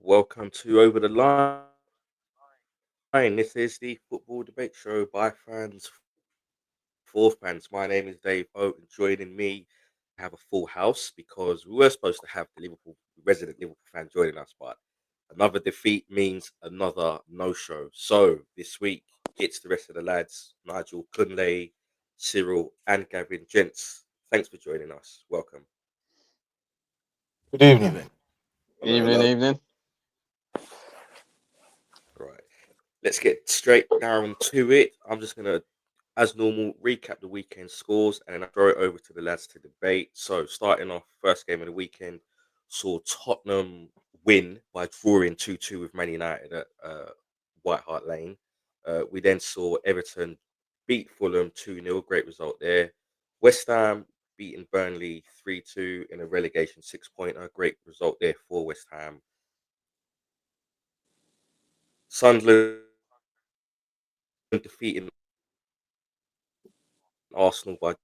Welcome to Over the Line. This is the football debate show by fans for fans. My name is Dave Oat, and joining me, I have a full house because we were supposed to have the Liverpool resident Liverpool fan joining us, but another defeat means another no-show. So this week, it's the rest of the lads: Nigel, Kunle, Cyril, and Gavin. Gents, thanks for joining us. Welcome. Good evening. Hello, Evening, hello. evening. Right. Let's get straight down to it. I'm just gonna, as normal, recap the weekend scores and then I throw it over to the lads to debate. So starting off, first game of the weekend, saw Tottenham win by drawing 2-2 with Man United at White Hart Lane. We then saw Everton beat Fulham 2-0, great result there. West Ham beating Burnley 3-2 in a relegation six-pointer, great result there for West Ham. Sunderland defeating Arsenal by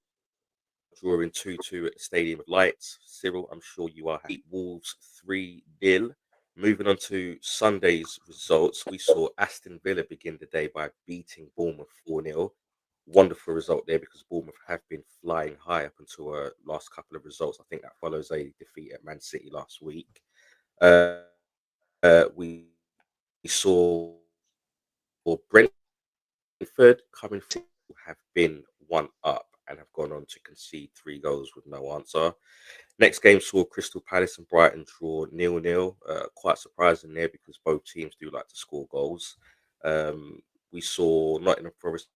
drawing 2-2 at the Stadium of Lights. Cyril, I'm sure you are happy. Wolves 3-0. Moving on to Sunday's results, we saw Aston Villa begin the day by beating Bournemouth 4-0. Wonderful result there because Bournemouth have been flying high up until last couple of results. I think that follows a defeat at Man City last week. We saw Brentford coming have been one up and have gone on to concede three goals with no answer. Next game saw Crystal Palace and Brighton draw 0-0. Quite surprising there because both teams do like to score goals. We saw Nottingham Forest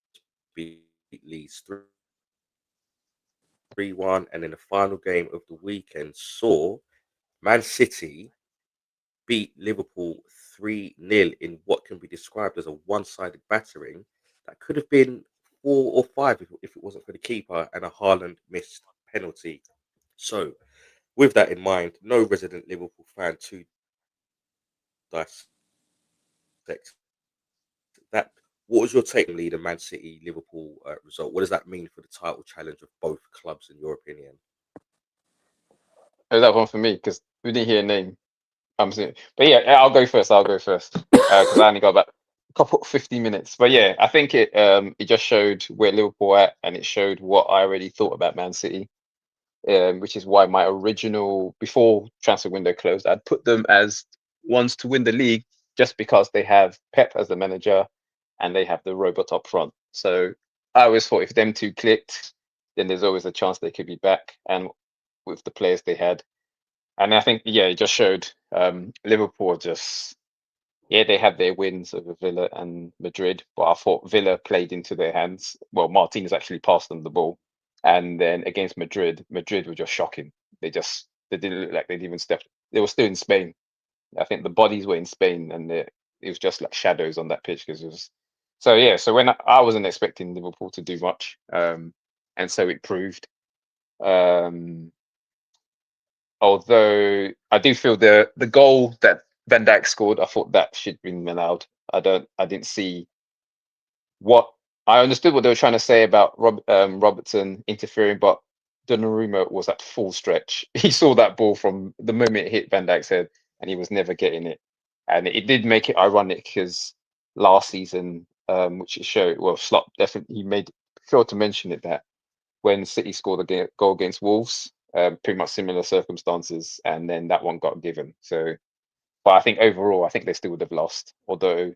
beat Leeds 3-1, and then the final game of the weekend saw Man City beat Liverpool 3-0 in what can be described as a one-sided battering that could have been 4 or 5 if it wasn't for the keeper and a Haaland missed penalty. So, with that in mind, no resident Liverpool fan to dissect that. What was your take on the Man City Liverpool result? What does that mean for the title challenge of both clubs, in your opinion? Oh, that one for me because we didn't hear a name. I'm saying, but yeah, I'll go first. I'll go first because I only got about a couple 50 minutes. But yeah, I think it just showed where Liverpool at, and it showed what I already thought about Man City. Which is why my original before transfer window closed, I'd put them as ones to win the league just because they have Pep as the manager and they have the robot up front. So I always thought if them two clicked, then there's always a chance they could be back and with the players they had. And I think yeah, it just showed Liverpool just yeah, they had their wins over Villa and Madrid, but I thought Villa played into their hands. Well, Martinez actually passed them the ball. And then against Madrid, Madrid were just shocking. They didn't look like they'd even stepped. They were still in Spain. I think the bodies were in Spain, and it was just like shadows on that pitch because it was. So yeah, so when I wasn't expecting Liverpool to do much, and so it proved. Um, Although I do feel the goal that Van Dijk scored, I thought that should have been allowed. I didn't see what I understood what they were trying to say about Robertson interfering, but Donnarumma was at full stretch. He saw that ball from the moment it hit Van Dijk's head, and he was never getting it. And it did make it ironic because last season, which it showed, well, Slot definitely he made sure to mention it that when City scored a goal against Wolves, pretty much similar circumstances, and then that one got given. So, but I think overall, I think they still would have lost. Although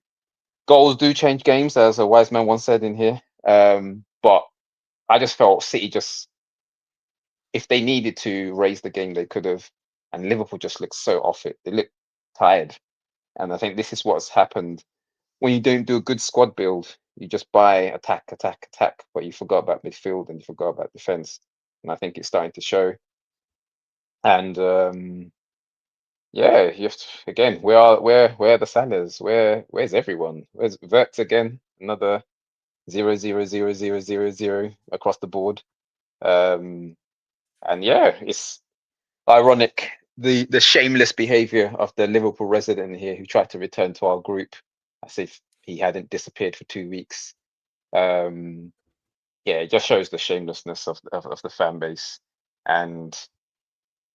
goals do change games, as a wise man once said in here. But I just felt City just, if they needed to raise the game, they could have. And Liverpool just looked so off it. They looked tired. And I think this is what's happened when you don't do a good squad build. You just buy attack, attack, attack, but you forgot about midfield and you forgot about defense. And I think it's starting to show. And yeah, you have to, again, where are the Salahs? Where's everyone? Where's Vert again? Another 0 0 0 0 0 0 across the board. Um, and yeah, it's ironic the shameless behavior of the Liverpool resident here who tried to return to our group as if he hadn't disappeared for 2 weeks. Um, yeah, it just shows the shamelessness of the fan base. And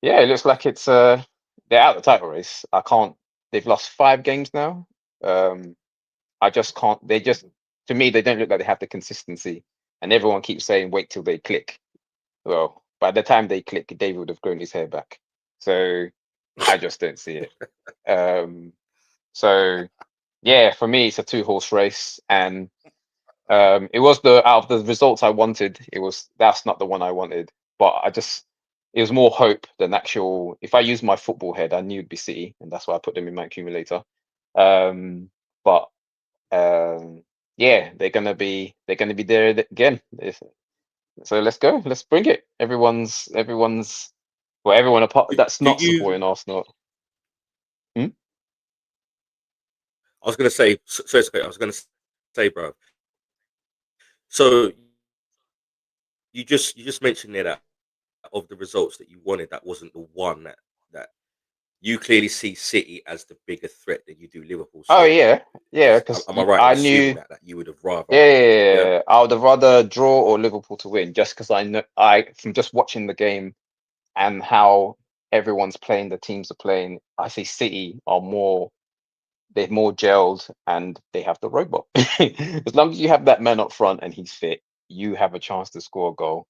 yeah, it looks like it's they're out of the title race. I can't they've lost 5 games now. I just can't. They just, to me, they don't look like they have the consistency. And everyone keeps saying, wait till they click. Well, by the time they click, David would have grown his hair back. So I just don't see it. So yeah, for me, it's a 2-horse race, and it was out of the results I wanted. That's not the one I wanted, but it was more hope than actual. If I used my football head, I knew it'd be City, and that's why I put them in my accumulator. But yeah, they're gonna be there again. So let's go. Let's bring it. Everyone's well, everyone apart Do, that's do not you? supporting Arsenal. Hmm? I was gonna say. I was gonna say, bro. So you just mentioned there that of the results that you wanted, that wasn't the one that you clearly see City as the bigger threat than you do Liverpool. Oh So yeah, yeah. Because am I right in I assuming knew. that you would have rather? Yeah, Yeah. I would have rather draw or Liverpool to win, just because I know from just watching the game and how everyone's playing, the teams are playing. I see City are they're more gelled and they have the robot. As long as you have that man up front and he's fit, you have a chance to score a goal.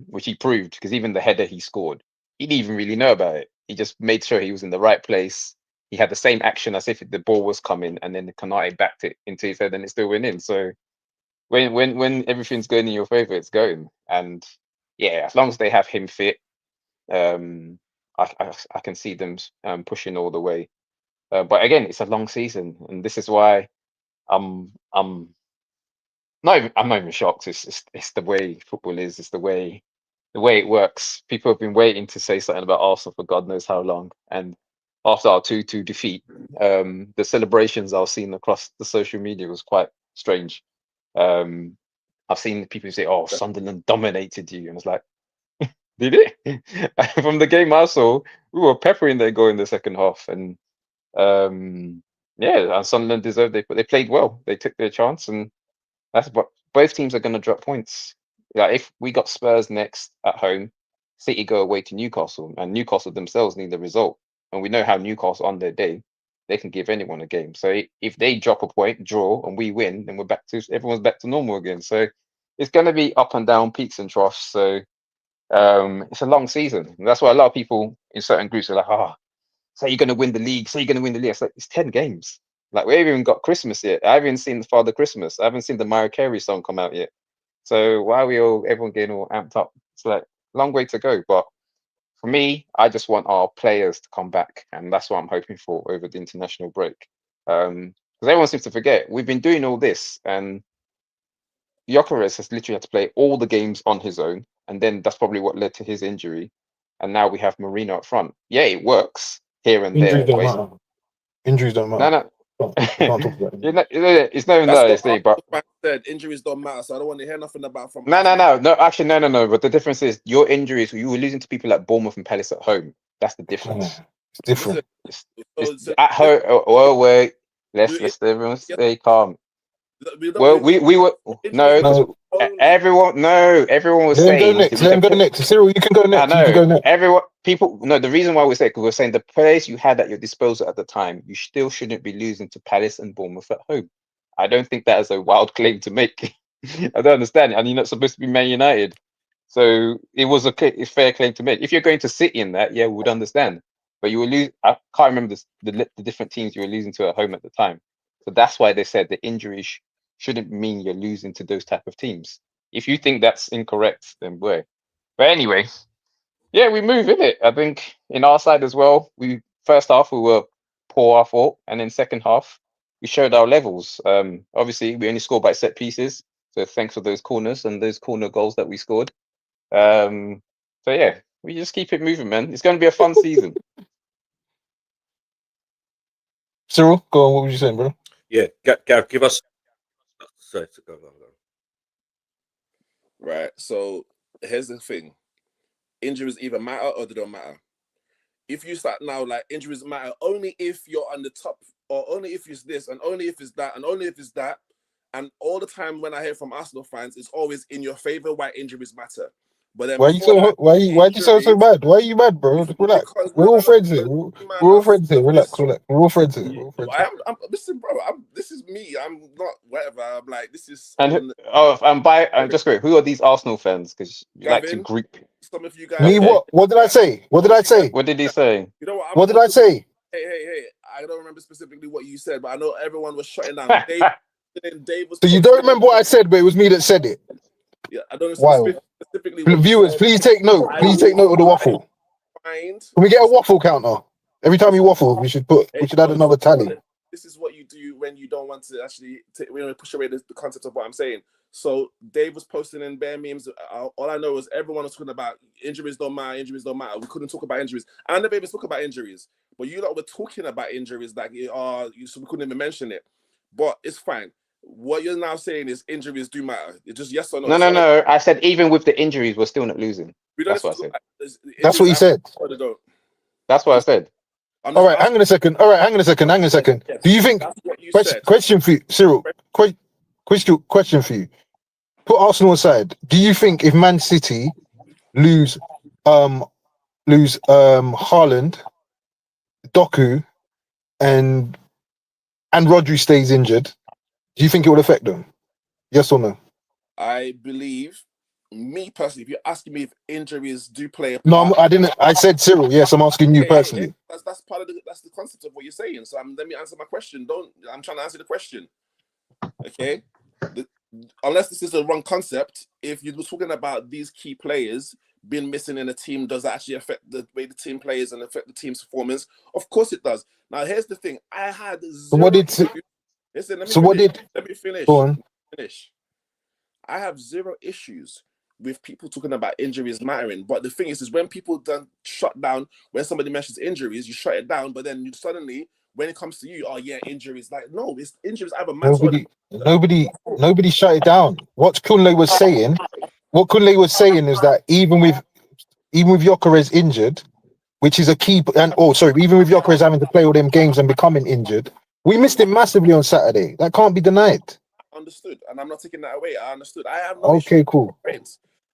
Which he proved, because even the header he scored, he didn't even really know about it. He just made sure he was in the right place. He had the same action as if the ball was coming, and then Konate backed it into his head, and it still went in. So when everything's going in your favor, it's going. And yeah, as long as they have him fit, um, I can see them pushing all the way. But again, it's a long season, and this is why I'm I'm not even shocked. It's the way football is. It's the way it works. People have been waiting to say something about Arsenal for God knows how long. And after our 2-2 defeat, the celebrations I was seeing across the social media was quite strange. Um, I've seen people say, "Oh, Sunderland dominated you," and it's like, did it? From the game I saw, we were peppering their goal in the second half, and yeah, and Sunderland deserved. They played well. They took their chance, and that's what both teams are going to drop points. Like if we got Spurs next at home, City go away to Newcastle, and Newcastle themselves need the result. And we know how Newcastle on their day, they can give anyone a game. So if they drop a point, draw, and we win, then everyone's back to normal again. So it's going to be up and down, peaks and troughs. So it's a long season. And that's why a lot of people in certain groups are like, "Oh, say you're going to win the league. Say you're going to win the league." It's like it's 10 games. Like we haven't even got Christmas yet. I haven't seen Father Christmas. I haven't seen the Mariah Carey song come out yet. So why are everyone getting all amped up? It's like long way to go. But for me, I just want our players to come back, and that's what I'm hoping for over the international break. Because everyone seems to forget we've been doing all this, and Gyökeres has literally had to play all the games on his own, and then that's probably what led to his injury. And now we have Marino up front. Yeah, it works here and Injuries there, don't but matter. Injuries don't no, matter. no. We can't talk about it. It's not even That's that, what but Arsenal fans said. Injuries don't matter, so I don't want to hear nothing about from no, no, Arsenal. no, no. Actually, no. But the difference is your injuries. You were losing to people like Bournemouth and Palace at home. That's the difference. It's different. Listen, It's so at home. Well, wait. you- Let's everyone stay calm. we don't. Well, we were Injuries because No, everyone was let him go saying next. Let him go next. Cyril, you can go I next. You can know go next. everyone. People, no. The reason why we say, because we're saying the players you had at your disposal at the time, you still shouldn't be losing to Palace and Bournemouth at home. I don't think that is a wild claim to make. I don't understand it, and you're not supposed to be Man United, so it was a fair claim to make. If you're going to City in that, yeah, we would understand. But you were losing. I can't remember the different teams you were losing to at home at the time. So that's why they said the injuries shouldn't mean you're losing to those type of teams. If you think that's incorrect, then boy. But anyway, yeah, we move in it. I think in our side as well. We first half we were poor, I thought, and then second half we showed our levels. Obviously we only scored by set pieces, so thanks for those corners and those corner goals that we scored. So yeah, we just keep it moving, man. It's going to be a fun season. Cyril, go on. What were you saying, bro? Yeah, Gav, give us. Sorry, go. Right. So here's the thing: injuries either matter or they don't matter. If you start now, like injuries matter only if you're on the top, or only if it's this, and only if it's that, and only if it's that. And all the time when I hear from Arsenal fans, it's always in your favor why injuries matter. But then Why you before so that, why you so injuries, mad? Why are you mad, bro? Relax. because We're no, all no, no, friends here. man, We're all friends here. Relax, this, relax. We're all friends here. We're all friends here. I'm listen, bro. This is me. I'm not whatever. I'm like, this is And I'm just great. Who are these Arsenal fans? Because you like to Gavin. group. Some of you guys. Me Okay. what? What did I say? What did I say? What did he say? You know what? What did I say? Hey! I don't remember specifically what you said, but I know everyone was shutting down. Dave was. So you don't remember what I said, but it was me that said it. Yeah, I don't know Wow. specifically. What Viewers, please take note. Please take note of the waffle. Mind. Can we get a waffle counter? Every time you waffle, we should add another tally. This is what you do when you don't want to actually push away the concept of what I'm saying. So Dave was posting in bare memes. All I know is everyone was talking about injuries don't matter. Injuries don't matter. We couldn't talk about injuries. I never even spoke about injuries. But you lot were talking about injuries so we couldn't even mention it. But it's fine. What you're now saying is injuries do matter. It's just yes or no. No. I said even with the injuries, we're still not losing. That's what I said. That's what he said. That's what I said. All right, hang on a second. Yes, Do you think? that's what you Question for you, Cyril. Question for you. Put Arsenal aside. Do you think if Man City lose Haaland, Doku, and Rodri stays injured, do you think it would affect them? Yes or no? I believe, me personally, if you're asking me if injuries do play a part, No, I didn't. I said Cyril. Yes, I'm asking you personally. That's part of that's the concept of what you're saying. So let me answer my question. I'm trying to answer the question. Okay, unless this is a wrong concept, if you were talking about these key players being missing in a team, does that actually affect the way the team plays and affect the team's performance? Of course it does. Now here's the thing: I had zero. Listen, let me finish. Go on. I have zero issues with people talking about injuries mattering, but the thing is when people don't shut down, when somebody mentions injuries, you shut it down, but then you suddenly, when it comes to you, oh yeah, injuries. Like, no, it's injuries either matter. Nobody shut it down. What Kunle was saying is that even with Gyökeres injured, which is a key, even with Gyökeres having to play all them games and becoming injured, we missed him massively on Saturday. That can't be denied. Understood, and I'm not taking that away. I understood. I have no cool.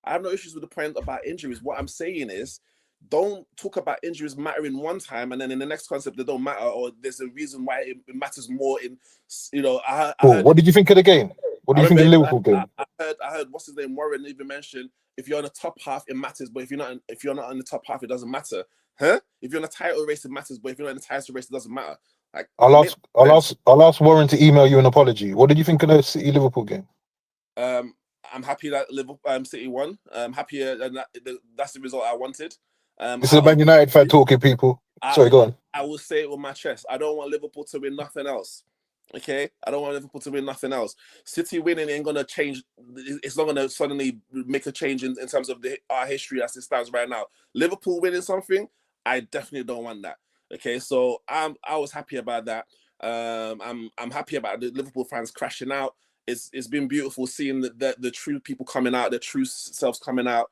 I have no issues with the point about injuries. What I'm saying is, don't talk about injuries mattering one time, and then in the next concept they don't matter, or there's a reason why it matters more. What did you think of the game? What do you think of the Liverpool game? I heard what's his name, Warren, even mention if you're on the top half it matters, but if you're not on the top half it doesn't matter. Huh? If you're in a title race it matters, but if you're not in the title race it doesn't matter. Like, I'll ask Warren to email you an apology. What did you think of the City Liverpool game? I'm happy that Liverpool City won. I'm happy that's the result I wanted. This is a Man United fan talking, people. Sorry, go on. I will say it with my chest. I don't want Liverpool to win nothing else. Okay? I don't want Liverpool to win nothing else. City winning ain't going to change. It's not going to suddenly make a change in terms of our history as it stands right now. Liverpool winning something, I definitely don't want that. Okay? So I was happy about that. I'm happy about the Liverpool fans crashing out. It's been beautiful seeing the true people coming out, the true selves coming out.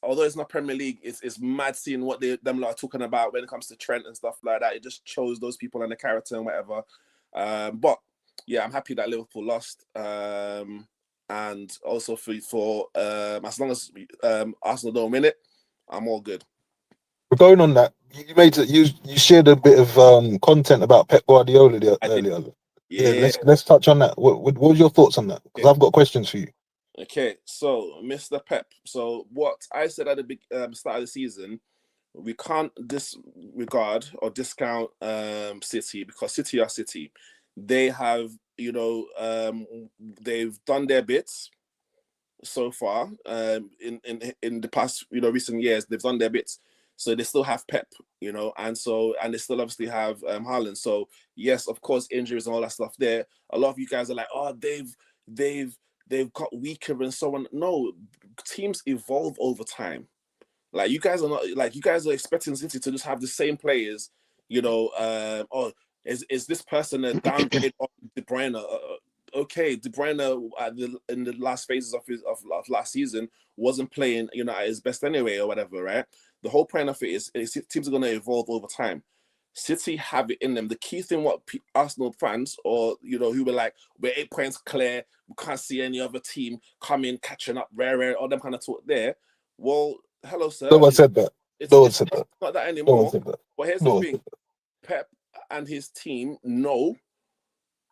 Although it's not Premier League, it's mad seeing what them lot are talking about when it comes to Trent and stuff like that. It just shows those people and the character and whatever. But yeah, I'm happy that Liverpool lost. And also for as long as Arsenal don't win it, I'm all good. We're going on that. You shared a bit of content about Pep Guardiola earlier. Yeah, let's touch on that. What was your thoughts on that? Because I've got questions for you. Okay, so Mr. Pep. So what I said at the start of the season, we can't disregard or discount City, because City are City. They have, they've done their bits so far. In the past, recent years, they've done their bits. So they still have Pep, and they still obviously have Haaland. So yes, of course, injuries and all that stuff there. A lot of you guys are like, oh, they've got weaker and so on. No, teams evolve over time. Like, you guys are expecting City to just have the same players, is this person a downgrade of De Bruyne? Okay, De Bruyne in the last phases of last season wasn't playing, at his best anyway, or whatever, right? The whole point of it is teams are going to evolve over time. City have it in them. The key thing, what Arsenal fans, or who were like, we're 8 points clear, we can't see any other team coming, catching up, rare, all them kind of talk there. Well, hello, sir. No one said that. It's No one said that. not that No one anymore. said that. But here's No the one thing: said that. Pep and his team know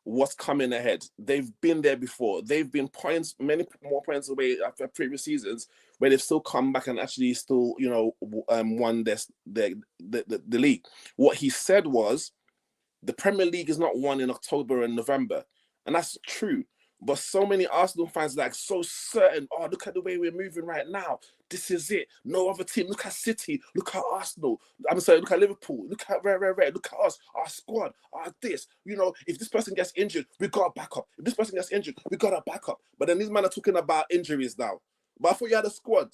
what's coming ahead. They've been there before. They've been many more points away after previous seasons, where they've still come back and actually still, won the league. What he said was, the Premier League is not won in October and November, and that's true. But so many Arsenal fans are like so certain. Oh, look at the way we're moving right now. This is it. No other team. Look at City. Look at Arsenal. I'm sorry. Look at Liverpool. Look at Red. Look at us. Our squad. Our this. If this person gets injured, we got a backup. If this person gets injured, we got a backup. But then these men are talking about injuries now. But I thought you had a squad.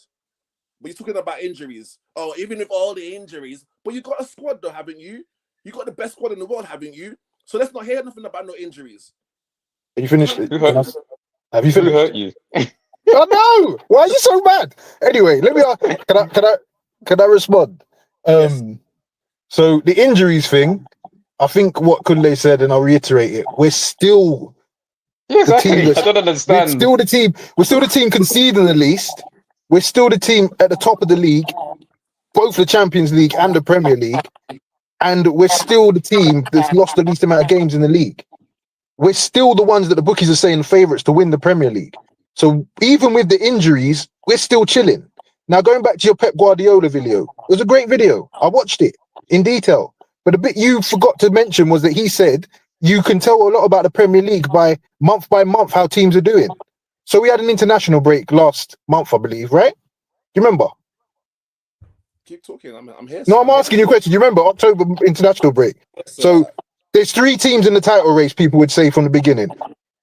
But you're talking about injuries. Oh, even with all the injuries, but you got a squad though, haven't you? You got the best squad in the world, haven't you? So let's not hear nothing about no injuries. Have you finished it? Who hurt, Have you who finished? hurt you? Oh no! Why are you so mad? Anyway, let me. Can I respond? Yes. So the injuries thing, I think what Kunle said, and I'll reiterate it. We're still Yeah, exactly. team I that's- don't we're understand. still the team. We're still the team conceding the least. We're still the team at the top of the league, both the Champions League and the Premier League, and we're still the team that's lost the least amount of games in the league. We're still the ones that the bookies are saying favourites to win the Premier League. So even with the injuries, we're still chilling. Now, going back to your Pep Guardiola video, it was a great video. I watched it in detail. But the bit you forgot to mention was that he said you can tell a lot about the Premier League by month how teams are doing. So we had an international break last month, I believe, right? You remember? Keep talking. I'm here. No, I'm asking you a question. You remember October international break? So there's 3 teams in the title race, people would say from the beginning.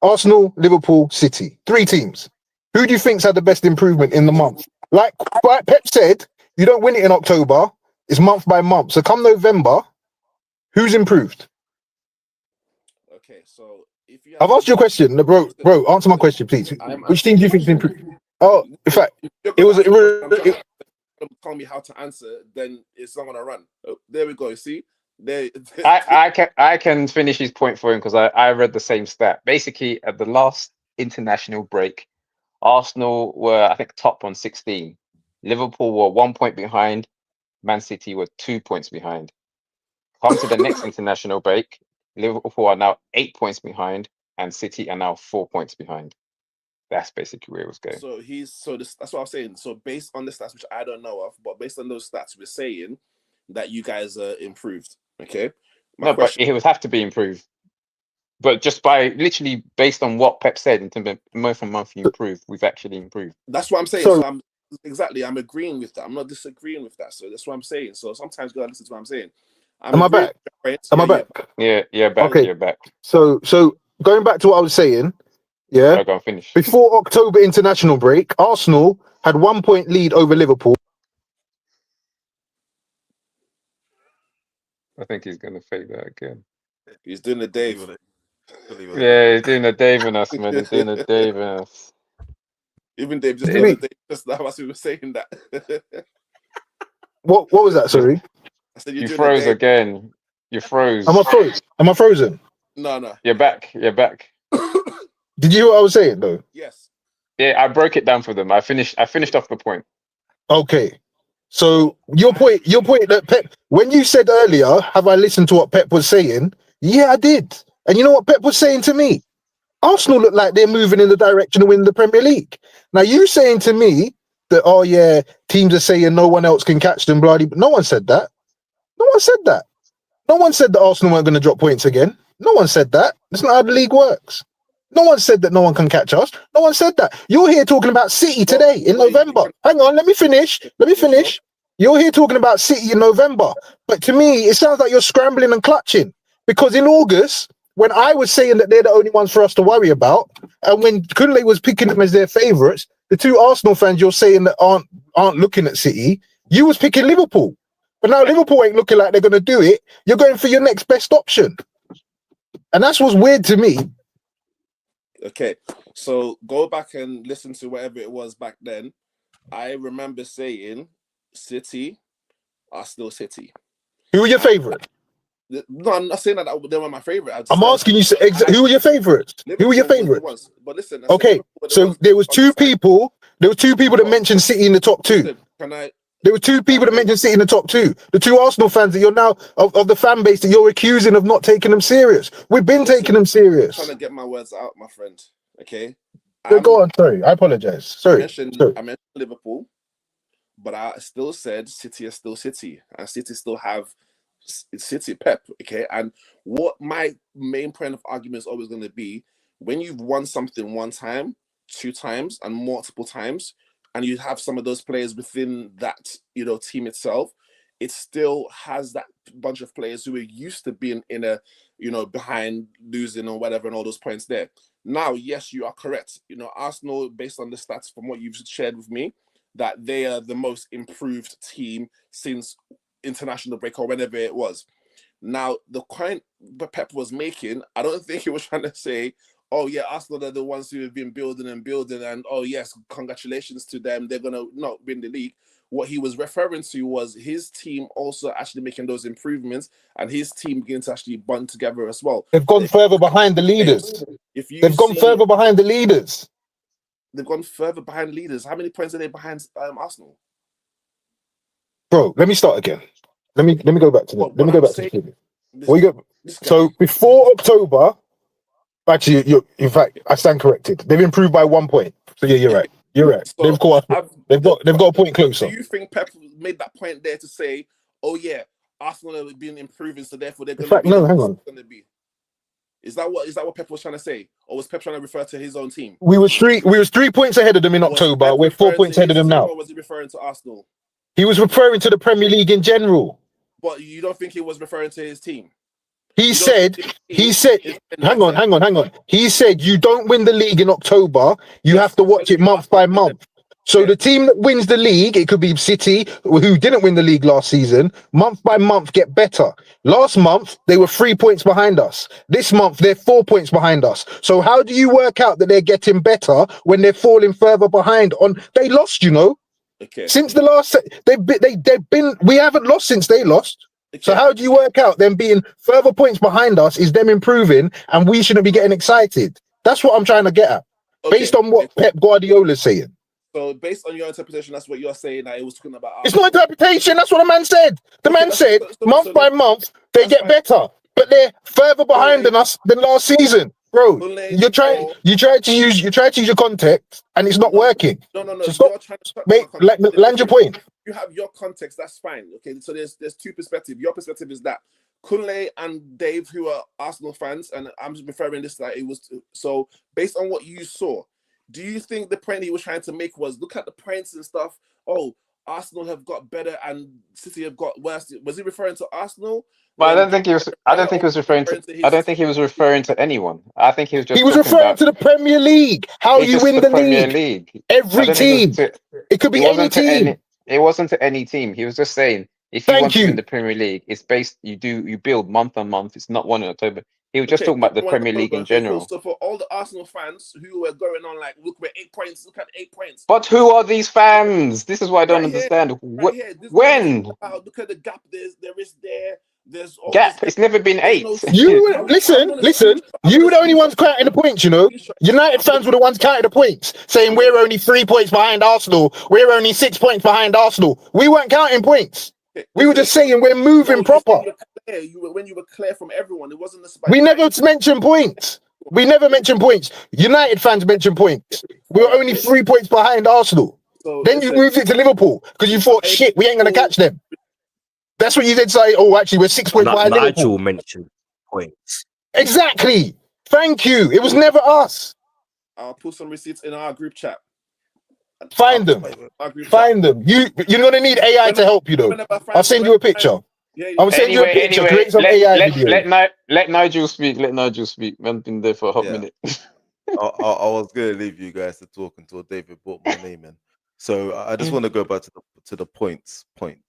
Arsenal, Liverpool, City. 3 teams. Who do you think's had the best improvement in the month? Like Pep said, you don't win it in October. It's month by month. So come November, who's improved? Okay, so if you I've asked you a question. No, bro, answer my question, please. Which team do you think's improved? Oh, in fact, it was tell me how to answer, then it's not gonna run. Oh, there we go. See, I can finish his point for him because I read the same stat. Basically, at the last international break, Arsenal were, I think, top on 16. Liverpool were 1 point behind. Man City were 2 points behind. Come to the next international break, Liverpool are now 8 points behind, and City are now 4 points behind. That's basically where it was going. So that's what I'm saying. So based on the stats, which I don't know of, but based on those stats, we're saying that you guys are improved. Okay. But it would have to be improved. But just by literally based on what Pep said in terms of month on month you improve, we've actually improved. That's what I'm saying. So I'm agreeing with that. I'm not disagreeing with that. So that's what I'm saying. So sometimes you gotta listen to what I'm saying. Am I back? Am I back? Yeah, back. Okay. You're back. So going back to what I was saying, yeah. I'll go and finish. Before October international break, Arsenal had 1 point lead over Liverpool. I think he's gonna fake that again. He's doing the Dave. Yeah, he's doing a Dave on us, man. He's doing a Dave on us. Even Dave just doing the Dave just now as we were saying that. What was that? Sorry. I said You froze again. You froze. Am I frozen? No. You're back. You're back. Did you hear what I was saying though? Yes. Yeah, I broke it down for them. I finished off the point. Okay. So your point that Pep, when you said earlier, have I listened to what Pep was saying? Yeah, I did. And you know what Pep was saying to me? Arsenal look like they're moving in the direction of winning the Premier League. Now you saying to me that, oh yeah, teams are saying no one else can catch them, bloody, but no one said that. No one said that. No one said that Arsenal weren't going to drop points again. No one said that. That's not how the league works. No one said that no one can catch us. No one said that. You're here talking about City today in November. Hang on, let me finish. You're here talking about City in November. But to me, it sounds like you're scrambling and clutching. Because in August, when I was saying that they're the only ones for us to worry about, and when Kunle was picking them as their favourites, the 2 Arsenal fans you're saying that aren't looking at City, you was picking Liverpool. But now Liverpool ain't looking like they're going to do it. You're going for your next best option. And that's what's weird to me. Okay, so go back and listen to whatever it was back then. I remember saying City are still City. Who are your favourite? No, I'm not saying that they were my favorite. I'm asking you, who were your favorites? Who were your favorites? But listen, Okay, so there was two people. There were two people that mentioned City in the top two. Listen, can I? There were two people that mentioned City in the top two. The two Arsenal fans that you're now of the fan base that you're accusing of not taking them serious. We've been taking them serious. I'm trying to get my words out, my friend. Okay. Go on. Sorry, I apologize. Sorry. I mentioned Liverpool, but I still said City is still City, and City still have City Pep. Okay. And what my main point of argument is always going to be, when you've won something one time, two times, and multiple times, and you have some of those players within that, team itself, it still has that bunch of players who are used to being in a, behind, losing or whatever, and all those points there. Now, yes, you are correct. Arsenal, based on the stats from what you've shared with me, that they are the most improved team since international break or whenever it was. Now, the point that Pep was making, I don't think he was trying to say, oh yeah, Arsenal are the ones who have been building, and oh yes, congratulations to them, they're gonna not win the league. What he was referring to was his team also actually making those improvements, and his team beginning to actually bond together as well. They've gone further behind the leaders. They've gone further behind the leaders. They've gone further behind leaders. How many points are they behind Arsenal? Bro, let me start again. Let me go back to the. Let me go back to the. Well, you go. So before October. Actually, in fact, I stand corrected. They've improved by 1 point. So yeah, you're right. You're right. So they've got a point closer. Do you think Pep made that point there to say, "Oh yeah, Arsenal have been improving, so therefore they're going to be"? No, hang on. Is that what Pep was trying to say, or was Pep trying to refer to his own team? We was 3 points ahead of them in October. We're 4 points ahead of them now. Or was he referring to Arsenal? He was referring to the Premier League in general. But you don't think he was referring to his team? He said, hang on. He said, you don't win the league in October. You have to watch it month by month. So the team that wins the league, it could be City, who didn't win the league last season, month by month get better. Last month, they were 3 points behind us. This month, they're 4 points behind us. So how do you work out that they're getting better when they're falling further behind? They lost, Okay. Since the last, we haven't lost since they lost. Okay. So how do you work out them being further points behind us is them improving and we shouldn't be getting excited? That's what I'm trying to get at. Okay. Based on what Pep Guardiola's saying. So based on your interpretation, that's what you're saying, that it was talking about. It's not interpretation, that's what the man said. The man said month by month they get better, but they're further behind than us than last season. Bro, you try to use your context and it's not working. No. So stop. Land your point. You have your context, that's fine. Okay, so there's two perspectives. Your perspective is that Kunle and Dave, who are Arsenal fans, and I'm just referring this like it was. So based on what you saw, do you think the point he was trying to make was look at the points and stuff? Oh, Arsenal have got better and City have got worse. Was he referring to Arsenal? Well, I don't think he was referring to. I don't think he was referring to anyone. I think he was just. He was referring to the Premier League. How you win the league? Every team. It could be any team. It wasn't to any team. He was just saying if you want to win the Premier League, it's based. You build month on month. It's not one in October. He was just talking about the Premier League in general. So for all the Arsenal fans who were going on like, look, we're 8 points. Look at 8 points. But who are these fans? This is what I don't understand. When? Look at the gap. There's gap. It's never been 8. You listen. You were the only ones counting the points. United fans were the ones counting the points, saying we're only 3 points behind Arsenal. We're only 6 points behind Arsenal. We weren't counting points. We were just saying we're moving proper. When you were clear from everyone, it wasn't. We never mentioned points. United fans mentioned points. We were only 3 points behind Arsenal. So then you moved it to Liverpool because you thought, shit, we ain't gonna catch them. That's what you did say. Oh, actually, we're 6 points behind Liverpool. Nigel mentioned points. Exactly. Thank you. It was never us. I'll put some receipts in our group chat. Find them. You're gonna need AI to help you though. I'll send you a picture. I'll send you a picture. Create some AI video. Let Nigel speak. Man's been there for a hot minute. I was gonna leave you guys to talk until David brought my name in. So I just want to go back to the point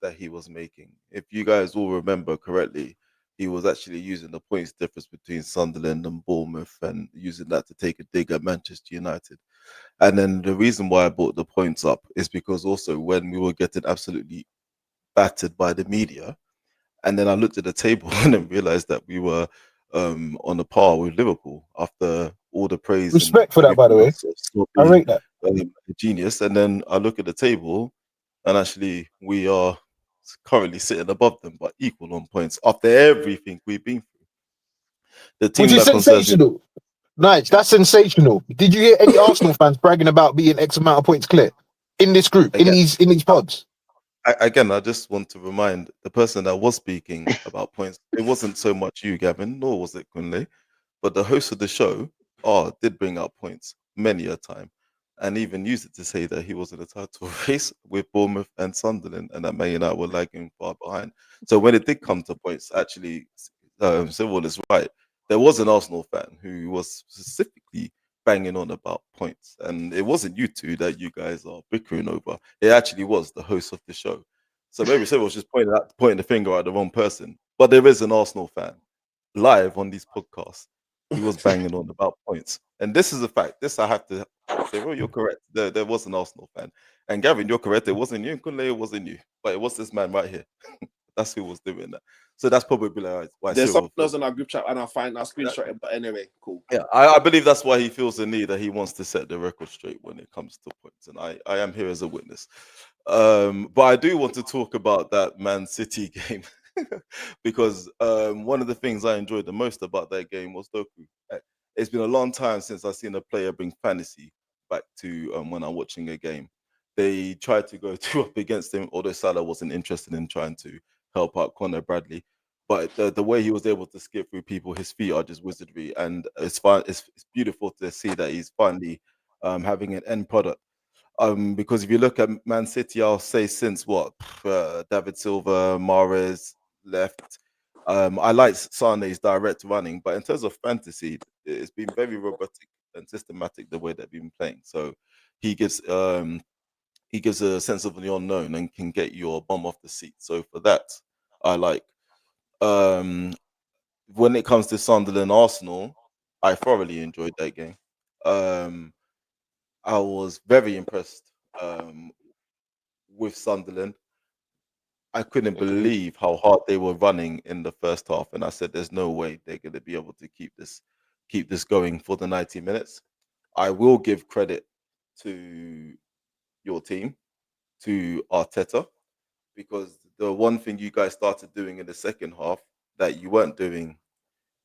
that he was making. If you guys all remember correctly, he was actually using the points difference between Sunderland and Bournemouth and using that to take a dig at Manchester United. And then the reason why I brought the points up is because also when we were getting absolutely battered by the media And then I looked at the table and then realized that we were on the par with Liverpool after all the praise Respect for and that, by the everything way. else of Slot I being rate that. a genius. And then I look at the table, and actually we are currently sitting above them, but equal on points after everything we've been through. The team Which is that concerns me, sensational. Nice, that's sensational. Did you hear any Arsenal fans bragging about being X amount of points clear in this group, in again, these pods? I just want to remind the person that was speaking about points. It wasn't so much you, Gavin, nor was it Kunle, but the host of the show, did bring up points many a time, and even used it to say that he was in a title race with Bournemouth and Sunderland, and that Man United were lagging far behind. So when it did come to points, actually, Civil is right. There was an Arsenal fan who was specifically banging on about points, and it wasn't you two that you guys are bickering over. It actually was the host of the show. So maybe Civil was just pointing the finger at the wrong person. But there is an Arsenal fan live on these podcasts. He was banging on about points, and this is a fact. This I have to say. Well, you're correct. There was an Arsenal fan, and Gavin, you're correct. It wasn't you, and Kunle, it wasn't you, but it was this man right here. That's who was doing that. So that's probably why There's Cyril something else in our group chat, and I'll screenshot it. But anyway, cool. Yeah, I believe that's why he feels the need that he wants to set the record straight when it comes to points, and I am here as a witness. But I do want to talk about that Man City game because one of the things I enjoyed the most about that game was Doku. It's been a long time since I've seen a player bring fantasy back to when I'm watching a game. They tried to go two up against him, although Salah wasn't interested in trying to help out Conor Bradley. But the way he was able to skip through people, his feet are just wizardry, and it's fun. It's beautiful to see that he's finally having an end product. Because if you look at Man City, I'll say since David Silva, Mahrez left, I like Sane's direct running, but in terms of fantasy, it's been very robotic and systematic the way they've been playing. So he gives a sense of the unknown and can get your bum off the seat. So for that, I like. When it comes to Sunderland Arsenal, I thoroughly enjoyed that game. I was very impressed with Sunderland. I couldn't Agreed. believe how hard they were running in the first half, and I said, "There's no way they're going to be able to keep this going for the 90 minutes." I will give credit to your team, to Arteta, because the one thing you guys started doing in the second half that you weren't doing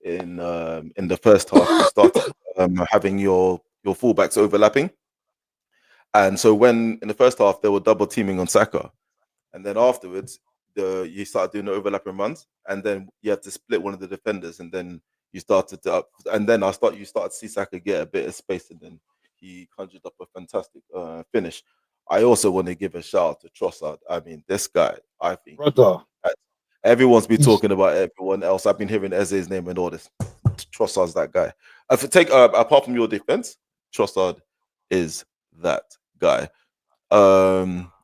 in the first half, you started having your fullbacks overlapping, and so when in the first half they were double teaming on Saka, and then afterwards you started doing the overlapping runs, and then you had to split one of the defenders, and then you started to and then you started to see Saka get a bit of space, and then he conjured up a fantastic finish. I also want to give a shout out to Trossard. I mean, this guy, I think Brother, everyone's been he's- talking about everyone else. I've been hearing Eze's name and all this. Trossard's that guy. If you take apart from your defense, Trossard is that guy.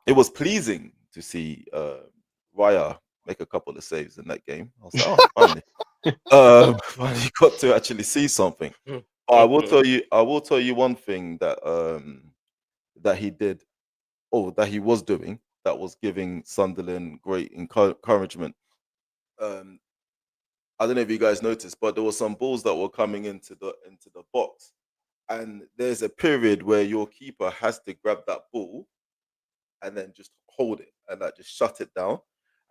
It was pleasing to see Raya make a couple of saves in that game. I was like, oh, finally, finally got to actually see something. But I will tell you one thing that that he did, or that he was doing, that was giving Sunderland great encouragement. I don't know if you guys noticed, but there were some balls that were coming into the box, and there's a period where your keeper has to grab that ball and then just hold it and like just shut it down.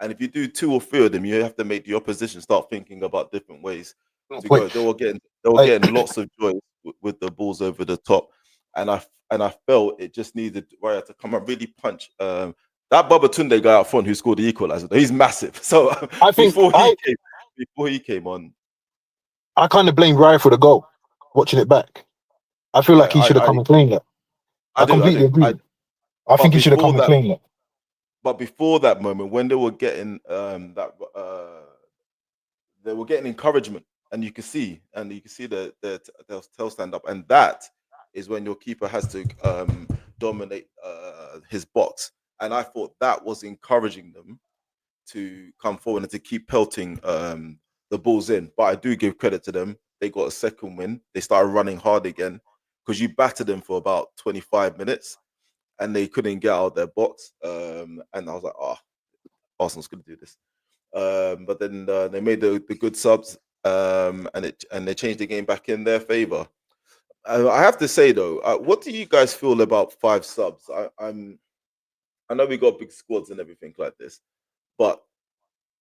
And if you do 2 or 3 of them, you have to make the opposition start thinking about different ways to go. wait, They were getting lots of joy with the balls over the top, and I felt it just needed Raya to come and really punch. That Babatunde guy up front who scored the equalizer, he's massive. So I think before he came on, I kind of blame Raya for the goal. Watching it back, I feel like he should have come and cleaned it. I completely agree. I think he should have come and cleaned it. But before that moment, when they were getting they were getting encouragement, and you could see the tail stand up, and that is when your keeper has to dominate his box. And I thought that was encouraging them to come forward and to keep pelting the balls in. But I do give credit to them. They got a second win. They started running hard again, because you battered them for about 25 minutes and they couldn't get out of their box. And I was like, Arsenal's going to do this. But then they made the good subs, and they changed the game back in their favor. I have to say though, what do you guys feel about 5 subs? I know we got big squads and everything like this, but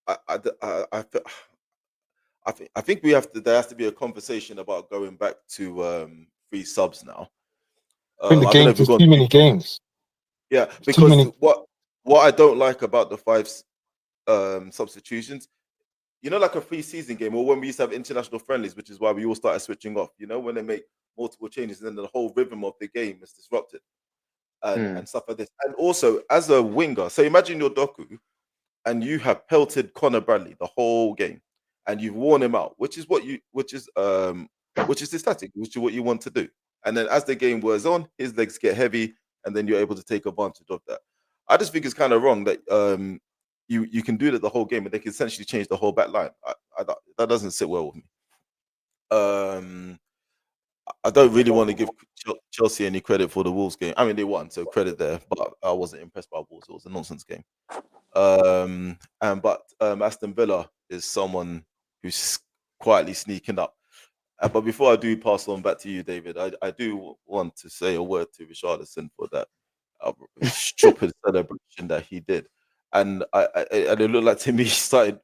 I think we have to. There has to be a conversation about going back to 3 subs now. I think the I don't know game, if we've there's gone too many games. Yeah, too because many- what I don't like about the 5 substitutions, you know, like a pre-season game, or when we used to have international friendlies, which is why we all started switching off. You know, when they make multiple changes, and then the whole rhythm of the game is disrupted, and stuff like this. And also, as a winger, so imagine you're Doku, and you have pelted Connor Bradley the whole game, and you've worn him out, which is the static, which is what you want to do. And then as the game wears on, his legs get heavy, and then you're able to take advantage of that. I just think it's kind of wrong that you can do that the whole game, and they can essentially change the whole back line. That doesn't sit well with me. I don't really want to give Chelsea any credit for the Wolves game. I mean, they won, so credit there, but I wasn't impressed by Wolves. It was a nonsense game. But Aston Villa is someone who's quietly sneaking up. But before I do pass on back to you, David, I do want to say a word to Richarlison for that stupid celebration that he did. And it looked like to me,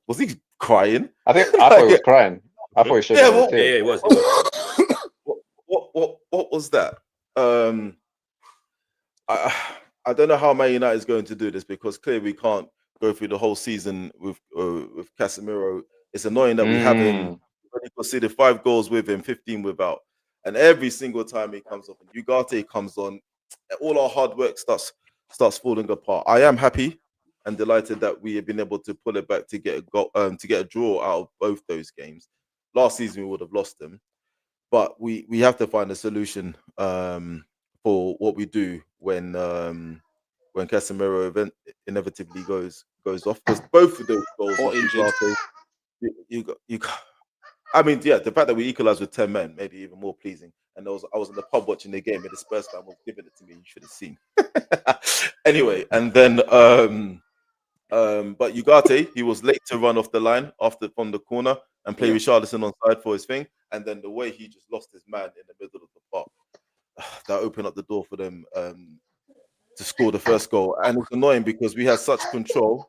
was he crying? I thought he was crying. I thought he should have. Yeah, it was. What was that? I don't know how Man United is going to do this, because clearly we can't go through the whole season with Casemiro. It's annoying that we haven't already conceded 5 goals with him, 15 without, and every single time he comes off and Ugarte comes on, all our hard work starts falling apart. I am happy and delighted that we have been able to pull it back to get a goal, to get a draw out of both those games. Last season we would have lost them, but we have to find a solution for what we do when Casemiro inevitably goes off, because both of those goals Or injured. you I mean, yeah, the fact that we equalized with 10 men made it even more pleasing. And I was in the pub watching the game, and the Spurs fan was giving it to me. You should have seen. Anyway, and then but Ugarte, he was late to run off the line from the corner and play Richarlison on side for his thing. And then the way he just lost his man in the middle of the park, that opened up the door for them to score the first goal. And it's annoying because we had such control.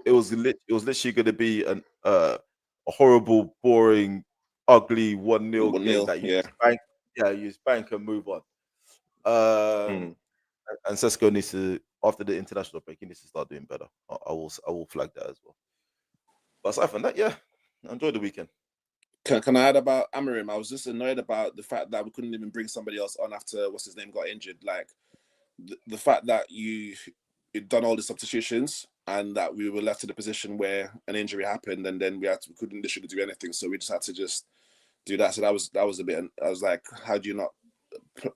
It was literally going to be a horrible, boring, ugly 1-0 game that you just bank and move on. And Sesko needs to, after the international break, he needs to start doing better. I will flag that as well. But aside from that, yeah, I enjoyed the weekend. Can I add about Amorim? I was just annoyed about the fact that we couldn't even bring somebody else on after what's his name got injured. Like the fact that you'd done all the substitutions and that we were left in a position where an injury happened, and then we couldn't literally do anything, so we just had to just do that. So that was a bit. I was like, how do you not?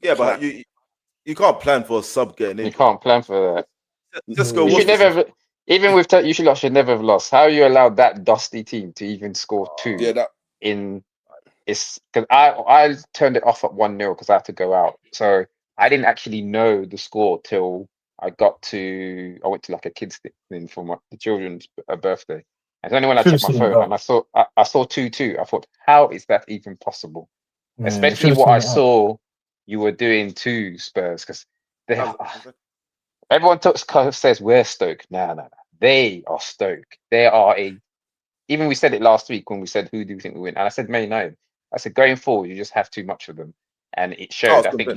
But you can't plan for a sub getting injured. You can't plan for that. Sesko You should never. Even with you should never have lost. How you allowed that dusty team to even score 2? Yeah, it's because I turned it off at 1-0 because I had to go out, so I didn't actually know the score till I went to like a kids thing for the children's birthday. And it's only when I checked my phone and I saw 2-2. I thought, how is that even possible? Especially what I saw you were doing to Spurs, because everyone says we're Stoke. No. They are Stoke. They are even we said it last week when we said, who do you think will win? And I said, Man United. I said, going forward, you just have too much of them. And it showed. I think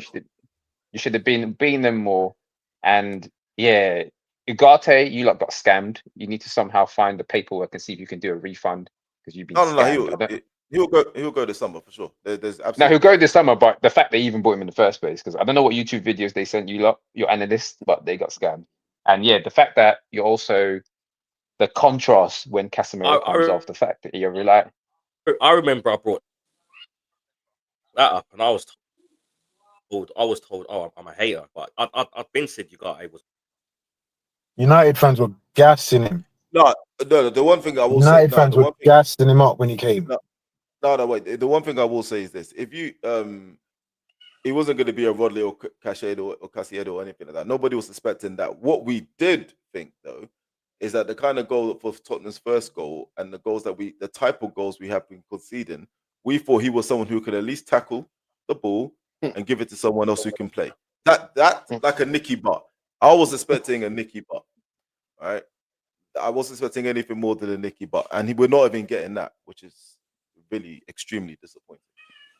you should have been them more. And yeah, Ugarte, you got scammed. You need to somehow find the paperwork and see if you can do a refund, because you've been scammed. He'll go this summer for sure. There's absolutely no, he'll go this summer, but the fact they even bought him in the first place, because I don't know what YouTube videos they sent you lot, your analysts, but they got scammed. And yeah, the fact that you're also the contrast when Casemiro comes off, the fact that you're relying. I remember I brought that up, and I was told, oh, I'm a hater, but I've been said Ugarte was. United fans were gassing him. No. The one thing I will say, United fans were gassing him up when he came. No, wait. The one thing I will say is this: if you, he wasn't going to be a Rodley or Caicedo or anything like that. Nobody was suspecting that. What we did think, though, is that the kind of goal for Tottenham's first goal and the goals that the type of goals we have been conceding, we thought he was someone who could at least tackle the ball and give it to someone else who can play. That like a Nicky Butt. I was expecting a Nicky Butt, right? I wasn't expecting anything more than a Nicky Butt, and we're not even getting that, which is really extremely disappointing.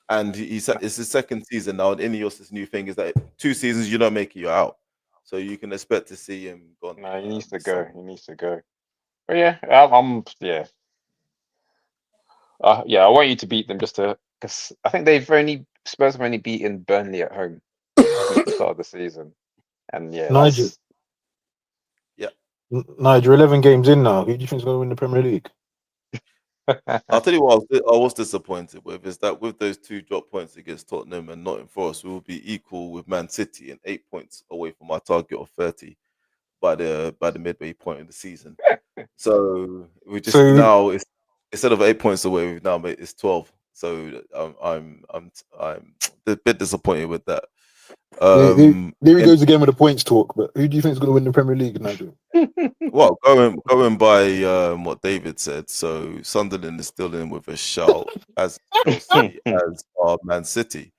And it's his second season now, and Ineos' new thing is that 2 seasons you don't make it, you're out. So you can expect to see him gone. No, he needs to go. He needs to go. But yeah, I'm yeah. Yeah, I want you to beat them because I think Spurs have only beaten Burnley at home since the start of the season, and yeah, Nigel. Nigel, 11 games in now. Who do you think is going to win the Premier League? I'll tell you what I was disappointed with is that with those 2 drop points against Tottenham and Nottingham Forest, we will be equal with Man City and 8 points away from our target of 30 by the midway point of the season. So we just now instead of 8 points away, we've now made it's 12. So I'm a bit disappointed with that. There he goes again with the points talk. But who do you think is going to win the Premier League, Nigel? Well, going by what David said, so Sunderland is still in with a shout as Chelsea, as our Man City.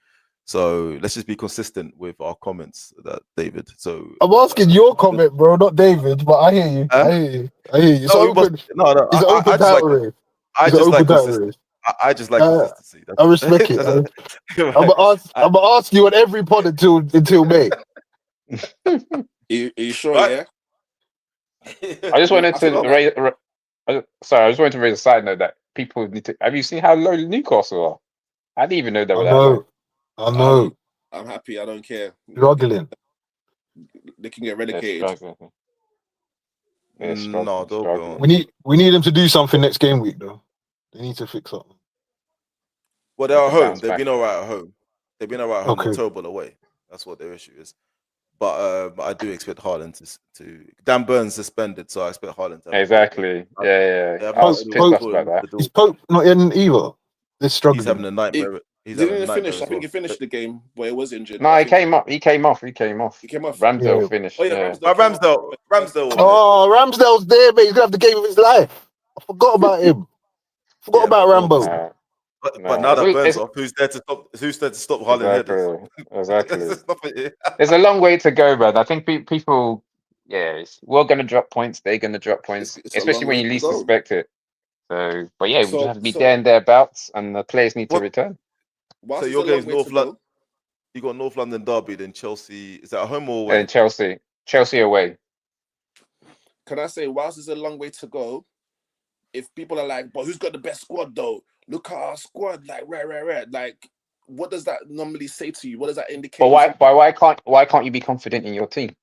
So let's just be consistent with our comments, that David. So I'm asking your comment, bro, not David. But I hear you. I hear you. It's open. It's an open title race. I just like consistency. I just like consistency. I respect it. I'm gonna ask you on every pod until May. You sure? Yeah. I just wanted to raise. Sorry, I just wanted to raise a side note that people need to. Have you seen how low Newcastle are? I didn't even know they were that low. I know. I'm happy. I don't care. Struggling. They can get relegated. No, they'll go on. We need them to do something next game week though. They need to fix something. Well, they're at home. They've been all right at home. They've been all right at home. Okay. Terrible away. That's what their issue is. But I do expect Haaland to. Dan Burns suspended, so I expect Haaland to. Exactly. Yeah. I was pissed off about that. Is Pope not in either? They're struggling. He's having a nightmare. Didn't finish. I think he finished the game, but he was injured. No, he came off. He came off. Ramsdale finished. Oh, yeah, Ramsdale. Oh, Ramsdale's there, mate. He's gonna have the game of his life. I forgot about him. Forgot about Rambo. But now that Burns off, who's there to stop Haaland headers? Exactly. There's a long way to go, man. I think people, we're going to drop points. They're going to drop points, especially when you least suspect it. So, but yeah, we just have to be there and thereabouts, and the players need to return. So your game's North London. You got North London derby, then Chelsea. Is that at home or away? And Chelsea away. Can I say, whilst it's a long way to go, if people are like, but who's got the best squad though? Look at our squad, like red. Like, what does that normally say to you? What does that indicate? But why can't you be confident in your team?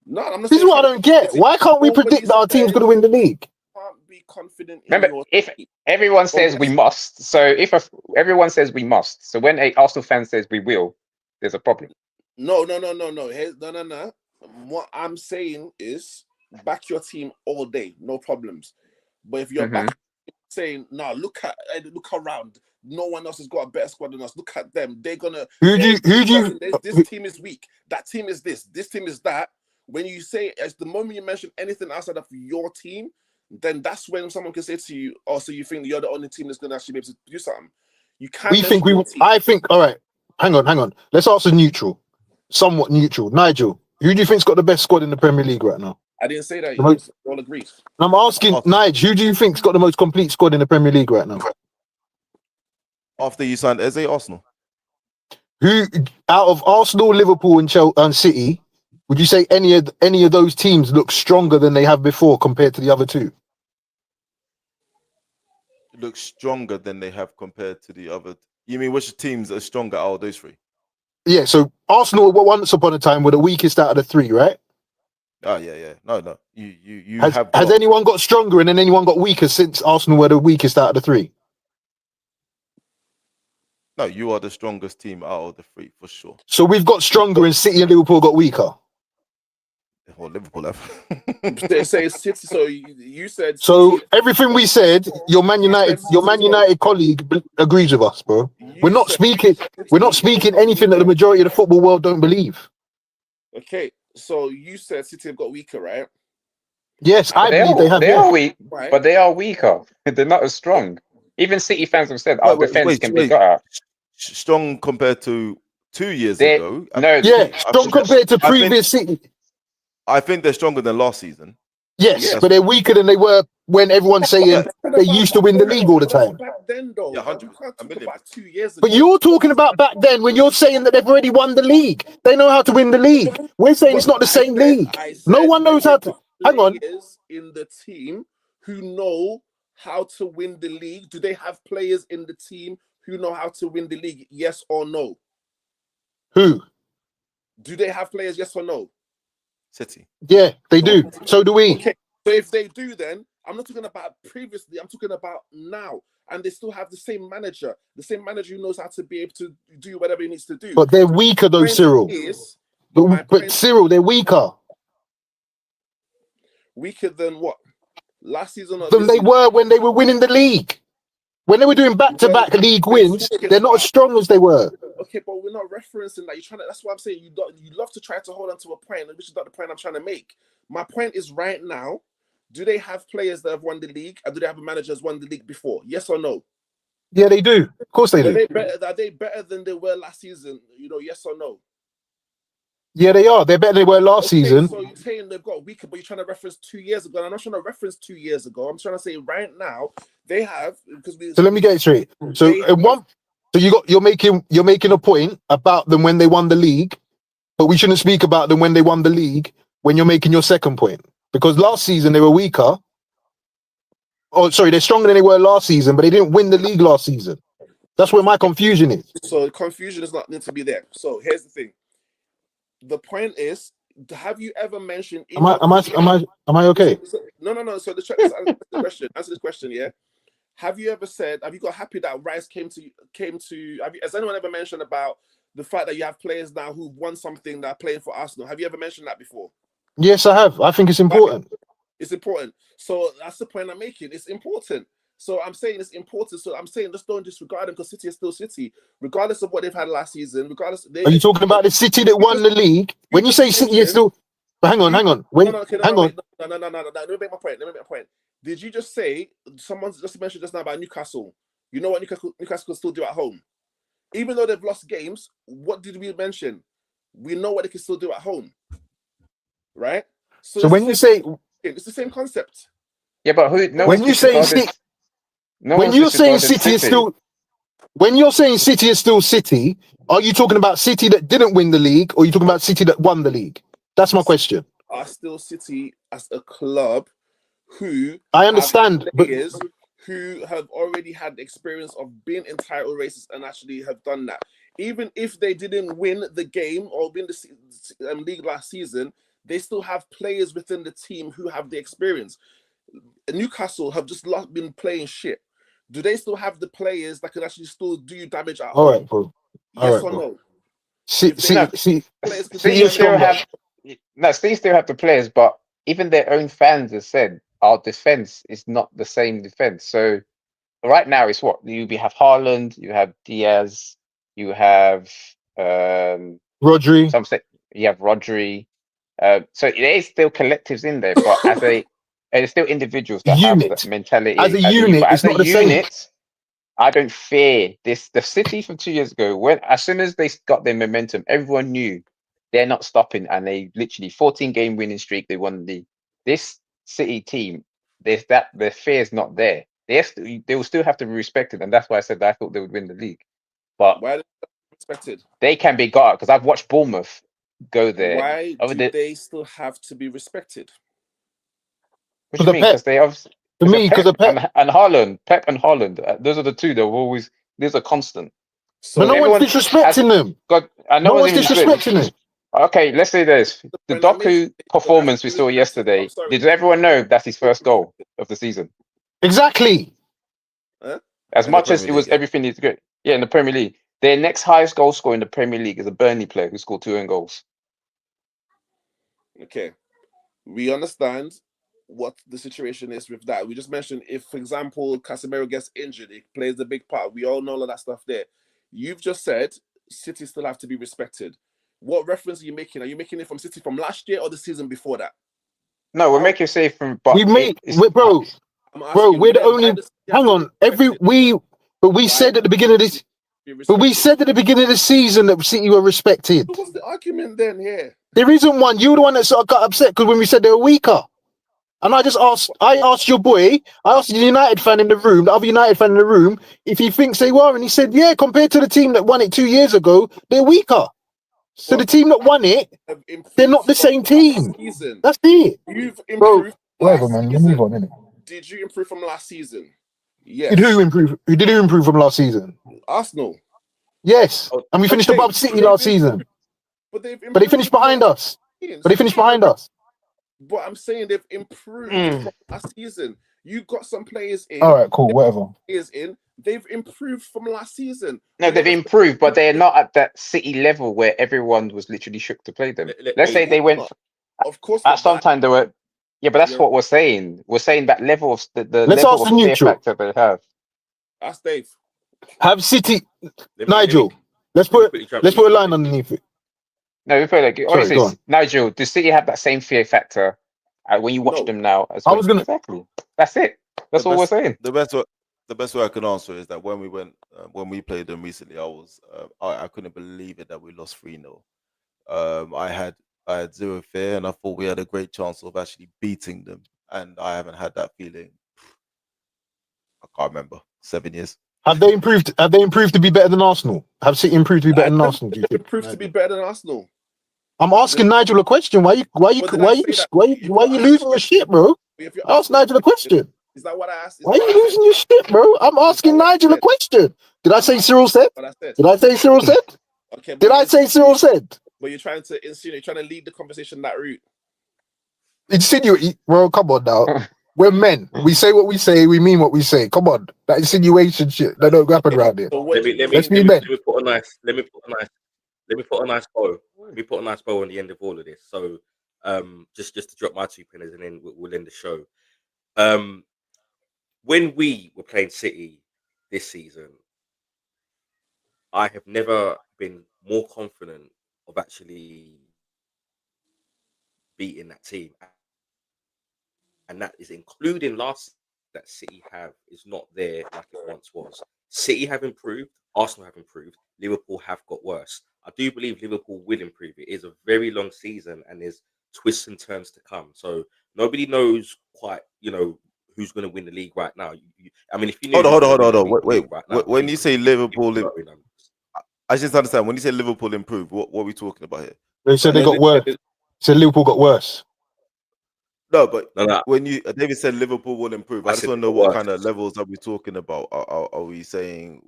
No, I'm not. This is what I don't get. Why can't we predict that our team's going to win the league? Can't be confident. Remember, if everyone says we must, if everyone says we must, so when an Arsenal fan says we will, there's a problem. No. No. What I'm saying is back your team all day, no problems. But if you're back saying, "No, look around. No one else has got a better squad than us. Look at them. They're gonna." This team is weak. That team is this. This team is that. When you say, as the moment you mention anything outside of your team, then that's when someone can say to you, "Oh, so you think you're the only team that's gonna actually be able to do something?" You can't. I think. All right. Hang on. Let's ask a neutral, somewhat neutral. Nigel, who do you think's got the best squad in the Premier League right now? I didn't say that. You all agree. I'm asking Nigel, who do you think's got the most complete squad in the Premier League right now? After you signed Eze, Arsenal. Who out of Arsenal, Liverpool, and City, would you say any of those teams look stronger than they have before compared to the other two? Look stronger than they have compared to the other. You mean which teams are stronger out of those three? Yeah. So Arsenal, once upon a time, were the weakest out of the three, right? Oh yeah. No. You has anyone got stronger and then anyone got weaker since Arsenal were the weakest out of the three? No, you are the strongest team out of the three for sure. So we've got stronger and City and Liverpool got weaker. Well, Liverpool have. Say City. So you said. So everything we said, your Man United colleague agrees with us, bro. We're not speaking anything that the majority of the football world don't believe. Okay. So you said City have got weaker, right? Yes, I They believe they have. they Yeah, are weak, Right. but they are weaker. They're not as strong. Even City fans have said our defense can be got at. Strong compared to 2 years They ago. no, yeah. Strong compared to previous City. I think they're stronger than last season. Yes, Yeah. but they're weaker than they were when everyone's saying they used to win the league all the time. Back then, though, Yeah, we 100%, can't a talk million about 2 years ago. But you're talking about back then when you're saying that they've already won the league. They know how to win the league. We're saying it's not the same league. No one knows how to. Hang on. Players in the team who know how to win the league. Do they have players in the team who know how to win the league? Yes or no? Who? Do they have players? Yes or no? City. Yeah, they do. So do we. Okay, so if they do, then I'm not talking about previously. I'm talking about now, and they still have the same manager who knows how to be able to do whatever he needs to do. But they're weaker though, Point Cyril. is, my But point- Cyril, they're weaker weaker than what? Last season or than this they season? were when they were winning the league. When they were doing back-to-back league wins, they're not as strong as they were. Okay, but we're not referencing that. You're trying to. That's what I'm saying. You love to try to hold on to a point, which is not the point I'm trying to make. My point is right now. Do they have players that have won the league, or do they have a manager that's won the league before? Yes or no? Yeah, they do. Of course they Are do. they better than they were last season? Yes or no? Yeah, they are. They're better than they were last Okay, season. so you're saying they've got weaker, but you're trying to reference 2 years ago. And I'm not trying to reference 2 years ago. I'm trying to say right now they have because we. So let me get it straight. So you're making a point about them when they won the league, but we shouldn't speak about them when they won the league when you're making your second point. Because last season they were weaker. Oh, sorry, they're stronger than they were last season, but they didn't win the league last season. That's where my confusion is. So confusion is not need to be there. So here's the thing. The point is, have you ever mentioned? Am I okay? No. So answer the question. Answer this question. Yeah. Have you ever said? Have you got happy that Rice came to? Has anyone ever mentioned about the fact that you have players now who've won something that are playing for Arsenal? Have you ever mentioned that before? Yes, I have. I think it's important. It's important. So that's the point I'm making. It's important. So I'm saying it's important. So I'm saying just don't disregard them because City is still City, regardless of what they've had last season. Regardless, Are you talking about the City that won the league? When you say City is still, but hang on. No. Let me make my point. Did you just say someone just mentioned just now about Newcastle? You know what Newcastle can still do at home, even though they've lost games. What did we mention? We know what they can still do at home, right? So when you say, it's the same concept. Yeah, but when you say City, when you're saying City is still, when you're saying City is still City, are you talking about City that didn't win the league, or are you talking about City that won the league? That's my question. Are still City as a club who I understand, have but players who have already had the experience of being in title races and actually have done that. Even if they didn't win the game or win the league last season, they still have players within the team who have the experience. Newcastle have just been playing shit. Do they still have the players that can actually still do damage at home? all right, bro. Yes or no? City City still have City still have the players, but even their own fans have said our defense is not the same defense. So right now it's what you have Haaland, you have Diaz, you have Rodri. some say you have Rodri. So there is still collectives in there, but there's still individuals that have that mentality. As a unit, but it's not the same. I don't fear this. The City from 2 years ago, as soon as they got their momentum, everyone knew they're not stopping, and they literally 14-game winning streak. They won this City team. Their fear is not there. They will still have to be respected, and that's why I said that I thought they would win the league. But why are they respected? They can be got because I've watched Bournemouth go there. Why do they still have to be respected? What do you mean? Because they obviously. To me, because of Pep and Haaland, Pep and Haaland, those are the two that will always. There's a constant. So but no one's disrespecting them. No one's disrespecting them. Okay, let's say this: the Doku performance we saw yesterday. Did everyone know that's his first goal of the season? Exactly. As much as it was everything is good. Yeah, in the Premier League, their next highest goal scorer in the Premier League is a Burnley player who scored 2 own goals. Okay, we understand what the situation is with that. We just mentioned if, for example, Casemiro gets injured, it plays a big part. We all know all of that stuff there. You've just said City still have to be respected. What reference are you making? Are you making it from City from last year or the season before that? No, we're making safe from, but We made, it's bro, I'm bro. asking We're the why only. does he have Hang to on, be respected? but we Why said at the does beginning of this. he be But we respected? said at the beginning of the season that City were respected. So what's the argument then here? There isn't one. You were the one that sort of got upset because when we said they were weaker. And I asked your boy, I asked the United fan in the room, the other United fan in the room, if he thinks they were, and he said, yeah, compared to the team that won it 2 years ago, they're weaker. So the But team that won it, have they're not improved the from same last team. season. That's it. You've Bro, improved from whatever, last man. You season. move on, innit? Did you improve from last season? Did Yes. who improve? Who did improve from last season? Arsenal. Yes. And we finished Okay, above City they've last improved, season. but they've improved. But they finished behind us. But they finished behind us. But I'm saying they've improved from last season. You got some players in. All right, cool, whatever. Players in. They've improved from last season. no, they've improved, but they're not at that City level where everyone was literally shook to play them. Let's say they went Of course, at some time they were. Yeah, but that's You're- what we're saying. We're saying that level of the Let's level ask of the fear neutral. factor they have. Ask Dave. Have City, Let me- Nigel. Let's let me put quickly jump let's in. put a line underneath it. No, we put like Sorry, honestly, go on. Nigel, does City have that same fear factor when you watch No. them now? As I well? was gonna- Exactly. That's it. That's all we're saying. The best way I can answer is that when we played them recently, I couldn't believe it that we lost 3-0. I had zero fear, and I thought we had a great chance of actually beating them. And I haven't had that feeling. I can't remember 7 years. Have they improved? Have they improved to be better than Arsenal? Have City improved to be better than Arsenal? Do you They've think? improved to be better than Arsenal. I'm asking Nigel a question. Why you But did I say that? why you losing your shit, bro? If you're Ask Nigel a question. Is that what I asked? Is Why that you what I losing your shit, bro? I'm asking what I Nigel a said? question. Did I say Cyril said? What I said? Did I say Cyril said? Okay. Did I say Cyril said? But you're trying to insinuate, trying to lead the conversation that route. Insinuate, bro. Come on now. We're men. We say what we say. We mean what we say. Come on. That insinuation shit. That don't happen around here. So what Let do me you Let's mean? be men. put a nice bow. Let me put a nice bow on the end of all of this. So just to drop my 2 pennies and then we'll end the show. When we were playing City this season, I have never been more confident of actually beating that team. And that is including last that City have is not there like it once was. City have improved, Arsenal have improved, Liverpool have got worse. I do believe Liverpool will improve. It is a very long season and there's twists and turns to come. So nobody knows quite, who's going to win the league right now. I mean, if you knew Hold on. wait. Right now, when you say Liverpool, I just understand. When you say Liverpool improved, what are we talking about here? They said they got worse. Said Liverpool got worse. No, but No. when David said Liverpool will improve, I just want to know what kind of levels are we talking about? Are we saying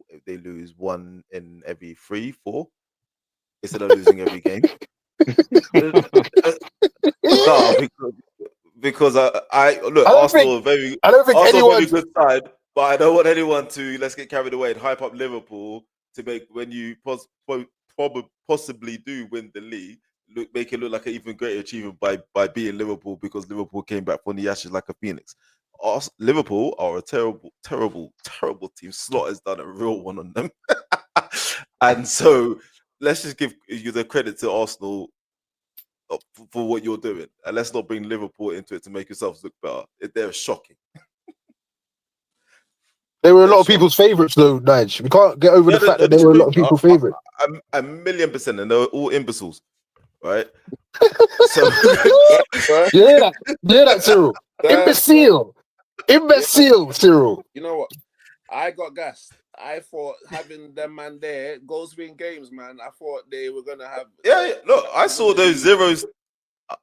if they lose 1 in every 3, 4 instead of losing every game? No, because I look, Arsenal very good side, but I don't want anyone to let's get carried away and hype up Liverpool to make when you possibly do win the league. Make it look like an even greater achievement by beating Liverpool because Liverpool came back from the ashes like a phoenix. Liverpool are a terrible team. Slot has done a real one on them. And so let's just give you the credit to Arsenal for what you're doing. And let's not bring Liverpool into it to make yourselves look better. They're shocking. They were a lot of people's favourites, though, Nige. We can't get over the fact that they were a lot of people's favourites. A million %, and they were all imbeciles. Right? So yeah, that Cyril. Imbecile, Cyril. You know what? I got gassed. I thought having them man there, goals win games, man. I thought they were gonna have. Yeah. Look, I saw those zeros.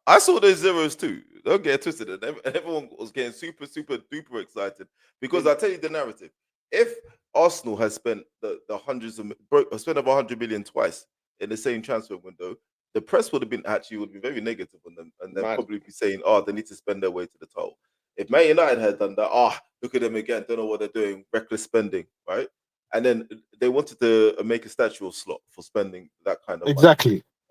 I saw those zeros too. Don't get twisted. And everyone was getting super duper excited because I tell you the narrative. If Arsenal has spent the hundreds of spent over 100 million twice in the same transfer window, the press would be very negative on them, and they'd probably be saying, "Oh, they need to spend their way to the title." If Man United had done that, look at them again, don't know what they're doing, reckless spending, right? And then they wanted to make a statue of Slot for spending that kind of money,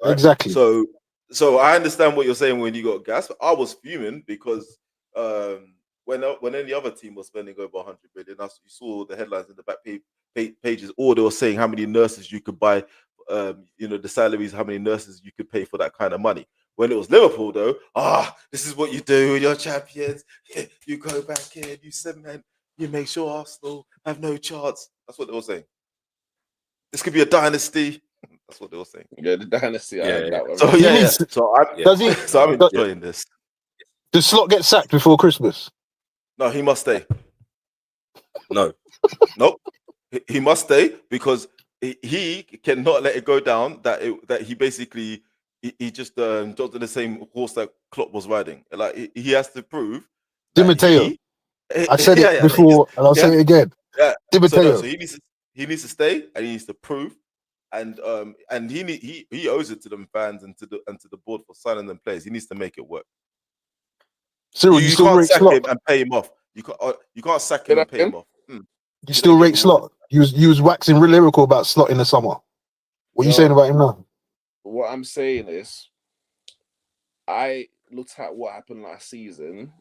right? Exactly. So I understand what you're saying when you got gas. I was fuming because when any other team was spending over 100 million, you saw the headlines in the back pages, or they were saying how many nurses you could buy the salaries, how many nurses you could pay for that kind of money. When it was Liverpool, though, this is what you do when you're champions. You go back in, you cement, you make sure Arsenal have no chance. That's what they were saying. This could be a dynasty. That's what they were saying. Yeah, the dynasty. I Yeah, heard yeah. that one. So He yeah, needs- so I'm Does he? so I'm enjoying this. Does Slot get sacked before Christmas? No, he must stay. No. Nope. He must stay because he cannot let it go down that he basically he just jumped on the same horse that Klopp was riding. Like he has to prove. Di that Matteo. I said Yeah, it before, and I'll say it again. Yeah. Di Matteo. So he needs to stay and he needs to prove. And he owes it to them fans and to the board for signing them players. He needs to make it work. Cyril, you still can't rate sack Slot? him and pay him off. You can't sack him and pay him off. You still rate Slot? You was waxing real lyrical about Slot in the summer. What are you Yo. saying about him now? What I'm saying is, I looked at what happened last season,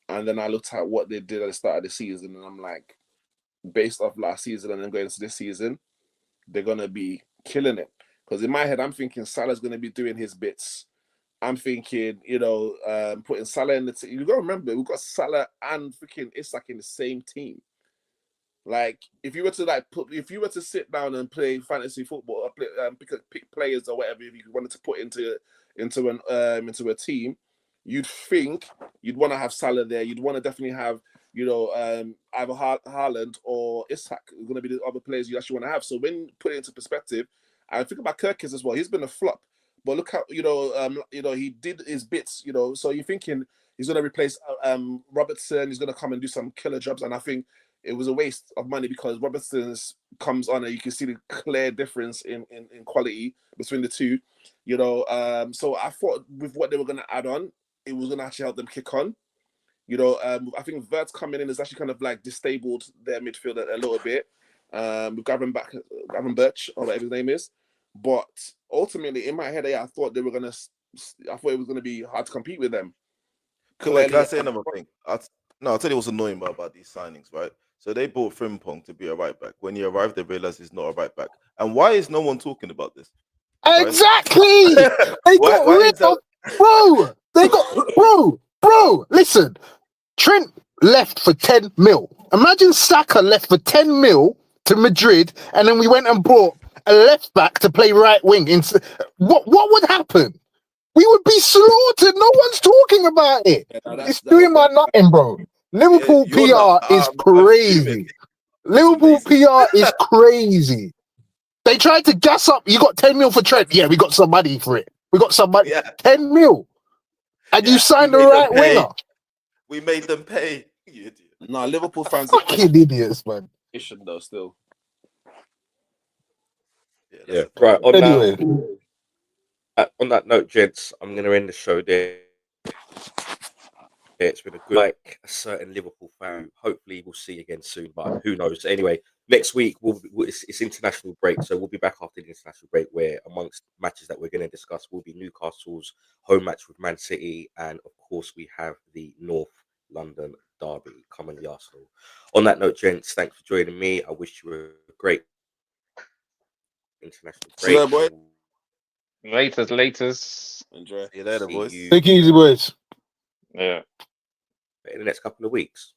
and then I looked at what they did at the start of the season, and I'm like, based off last season and then going into this season, they're gonna be killing it. Because in my head, I'm thinking Salah's gonna be doing his bits. I'm thinking, putting Salah in the team. You gotta remember, we've got Salah and freaking Isak in the same team. Like, if you were to sit down and play fantasy football, or pick players or whatever, if you wanted to put into a team, you'd think you'd want to have Salah there. You'd want to definitely have, either Haaland or Isak are going to be the other players you actually want to have. So when you put it into perspective, I think about Kirkis as well. He's been a flop, but look how he did his bits. So you're thinking he's going to replace Robertson. He's going to come and do some killer jobs, and I think it was a waste of money because Robertson comes on and you can see the clear difference in quality between the two. So I thought with what they were going to add on, it was going to actually help them kick on. I think Vert's coming in has actually kind of like disabled their midfield a little bit. With Gavin Birch or whatever his name is. But ultimately, in my head, I thought it was going to be hard to compete with them. Can I say another thing? I'll tell you what's annoying about these signings, right? So they bought Frimpong to be a right back. When he arrived, they realized he's not a right back. And why is no one talking about this? Right? Exactly. They got rid of bro. They got bro. Listen, Trent left for 10 mil. Imagine Saka left for 10 mil to Madrid, and then we went and bought a left back to play right wing. What would happen? We would be slaughtered. No one's talking about it. It's doing my nothing, bro. Liverpool PR is crazy. Liverpool PR is crazy. They tried to gas up. You got 10 mil for Trent. Yeah, we got some money for it. We got some money. 10 mil. And you signed the right winger. We made them pay. You idiot. No, Liverpool fans are fucking idiots, man. though still. Yeah. Right. On Anyway. on that note, gents, I'm going to end the show there. It's been a certain Liverpool fan. Hopefully, we'll see again soon, but who knows? Anyway, next week it's international break, so we'll be back after the international break. Where amongst matches that we're going to discuss will be Newcastle's home match with Man City, and of course we have the North London derby coming the Arsenal. On that note, gents, thanks for joining me. I wish you a great international break. Yeah, boy. Laters. Enjoy. See you later, See boys. you Take it easy, boys. Yeah. in the next couple of weeks.